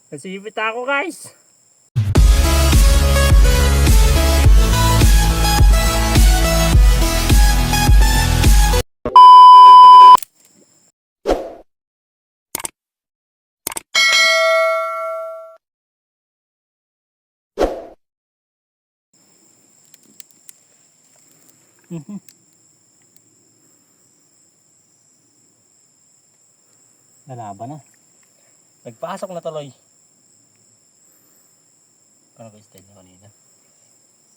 Nasipit ako guys. Nalaban na. Nagpasok na tuloy. Ano guys, tayo niya kanina.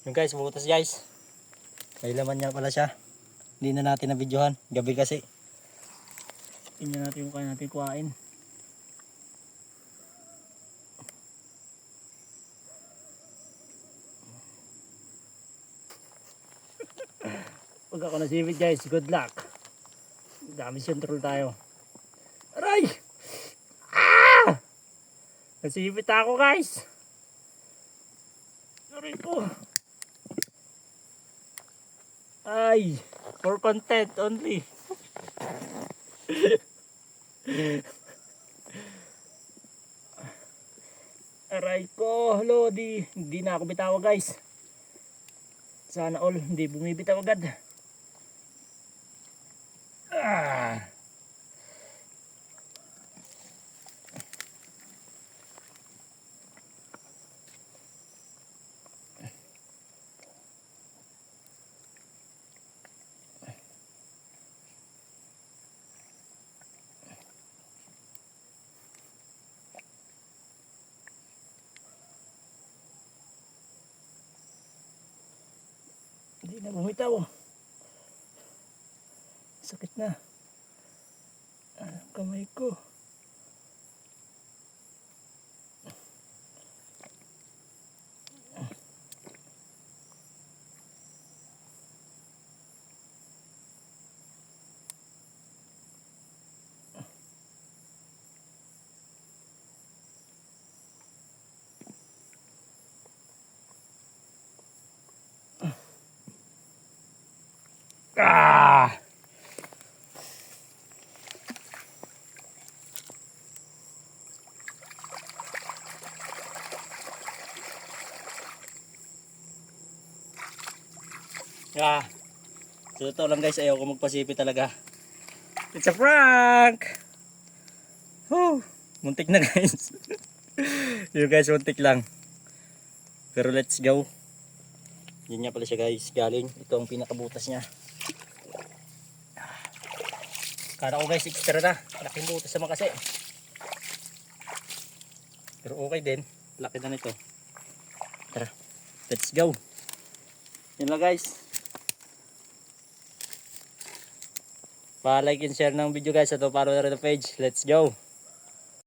Yung guys, butas guys. May laman niya pala siya. Hindi na natin na-videohan. Gabi kasi. Tingnan natin kung kaya natin kuhain. Pag ako nasipit guys, good luck. Damage control tayo. Aray! Ah! Nasipit ako guys. Aray ko. Ay, for content only. Aray ko, hello, hindi na ako bitawa guys. Sana all, hindi bumibitaw agad. Ah. Hindi na bumitaw. Sakit na. Ang kamay ko. Ah! Ah, so ito lang guys, ayaw ko magpasipi talaga. It's a prank! Whew, muntik na guys. Yung guys, muntik lang. Pero let's go. Yan nga pala siya guys, galing. Ito ang pinakabutas niya. Kala ko guys, extra na. Laking butas naman kasi. Pero okay din. Laki na nito. Tara, let's go. Yan lang guys. Pa-like and share ng video guys. At follow na rin ang page. Let's go.